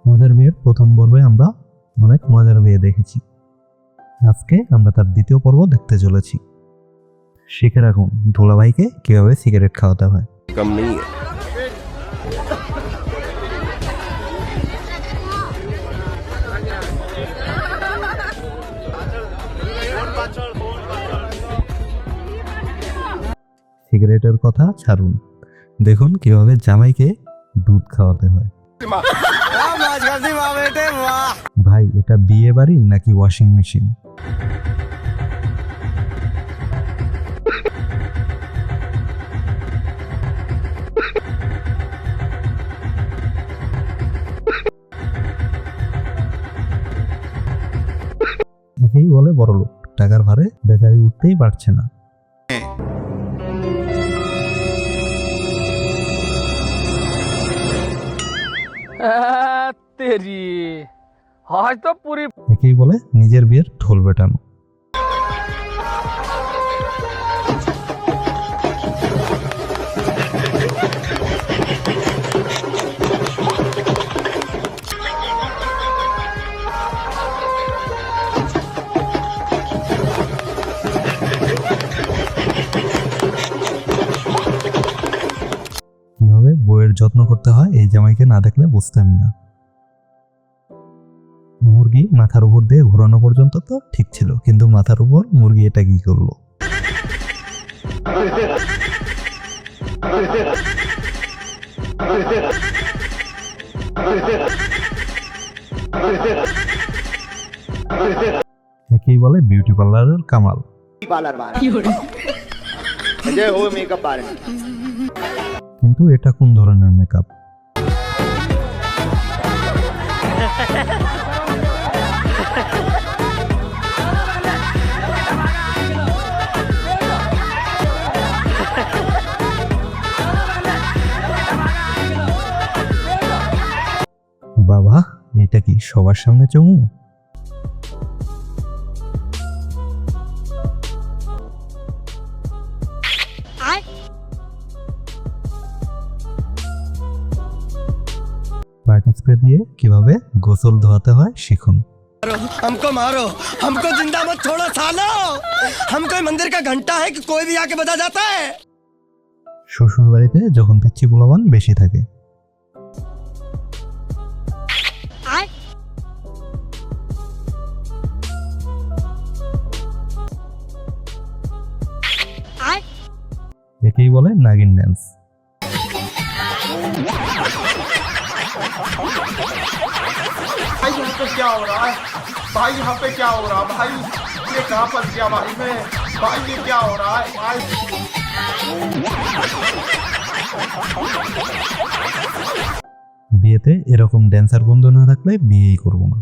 মজার বিয়ের প্রথম পর্বে আমরা অনেক মজার বিয়ে দেখেছি। আজকে আমরা তার দ্বিতীয় পর্ব দেখতে চলেছি। শিখে রাখুন দুলাভাইকে কিভাবে সিগারেট খাওয়াতে হয়। कम नहीं है। সিগারেটের কথা ছাড়ুন, দেখুন কিভাবে জামাইকে দুধ খাওয়াতে হয়। ভাই, এটা বিয়ে বাড়ি নাকি ওয়াশিং মেশিন? একেই বলে বড়লোক, টাকার ভারে বেচারি উঠতেই পারছে না। तेरी आज तो पूरी একেই বলে নিজের বিয়ের ঢোল পেটানো। কিভাবে বইয়ের যত্ন করতে হয় এই জামাইকে না দেখলে বুঝতামই না। মুরগি মাথার উপর দিয়ে ঘোরানো পর্যন্ত তো ঠিক ছিল, কিন্তু মাথার উপর মুরগি এটা কি করলো? একেই বলে বিউটি পার্লারের কামাল। কিন্তু এটা কোন ধরনের মেকআপ? বাবা, এটা কি সবার সামনে চুমু? পার্টি স্প্রে দিয়ে কিভাবে গোসল ধোয়াতে হয় শিখুন। हमको मारो, हमको जिंदा मत छोड़ो सालो। हम कोई मंदिर का घंटा है कि कोई भी आके बजा जाता है। শ্বশুর বাড়িতে যখন পিচ্ছি পোলাপান বেশি থাকে। একেই বলে নাগিন ড্যান্স। भाई यहाँ पे क्या हो रहा है? भाई यहाँ पे क्या हो रहा है? भाई ये कहाँ फंस गया भाई मैं? भाई ये क्या हो रहा है भाई? বিয়েতে এরকম ড্যান্সার বন্ধু না থাকলে বিয়েই করবো না।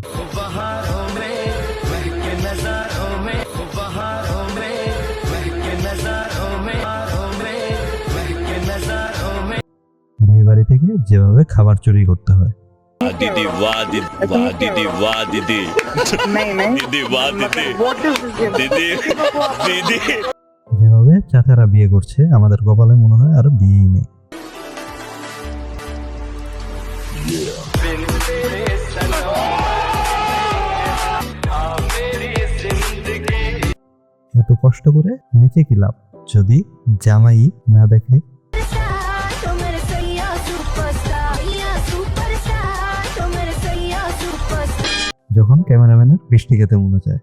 বিয়ে বাড়ি থেকে যেভাবে খাবার চুরি করতে হয়। दीदी वाह दीदी वाह दीदी वाह दीदी दीदी वाह दीदी दीदी दीदी। যেভাবে চাচারা বিয়ে করছে আমাদের কপালে মনে হয় আর বিয়েই নেই। এত কষ্ট করে নিচে কি লাভ যদি জামাই না দেখে? যখন ক্যামেরাম্যানের বৃষ্টি খেতে মনে চায়।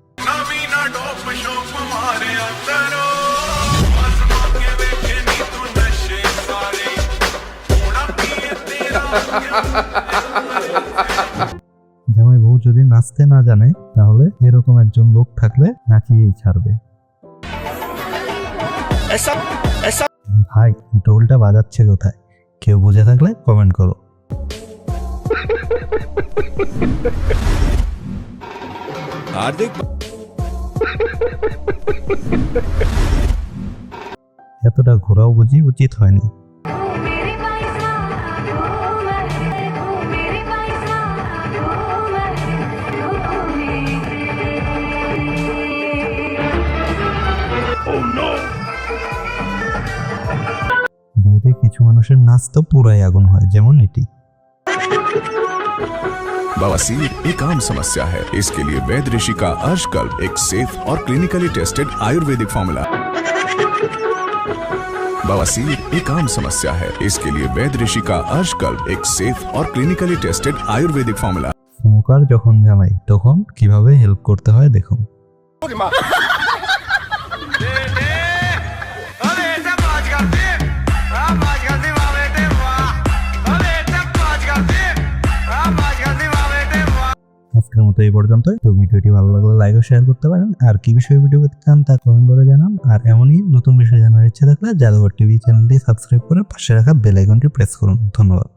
জামাই বউ যদি নাচতে না জানে তাহলে এরকম একজন লোক থাকলে নাচিয়েই ছাড়বে। ভাই, ঢোলটা বাজাচ্ছে কোথায়? কেউ বুঝে থাকলে কমেন্ট করো। এতটা ঘোরাও বুঝি উচিত হয়নি। বিয়েতে কিছু মানুষের নাচ তো পুরাই আগুন হয়, যেমন এটি। बवासीर एक आम समस्या है, इसके लिए वैद्य ऋषि का अर्शकल्प एक सेफ और क्लिनिकली टेस्टेड आयुर्वेदिक फॉर्मूला। बवासीर एक आम समस्या है, इसके लिए वैद्य ऋषि का अर्शकल्प एक सेफ और clinically tested Ayurvedic formula. Smoker যখন জ্বালায় তখন কিভাবে হেল্প করতে হয় দেখুন। আজকের মতো এই পর্যন্তই। তো ভিডিওটি ভালো লাগলে লাইক ও শেয়ার করতে পারেন। আর কি বিষয়ে ভিডিও পেতে চান তা কমেন্ট করে জানান। আর এমনই নতুন বিষয় জানার ইচ্ছে থাকলে জাদুঘর টিভি চ্যানেলটি সাবস্ক্রাইব করে পাশে রাখা বেল আইকনটি প্রেস করুন। ধন্যবাদ।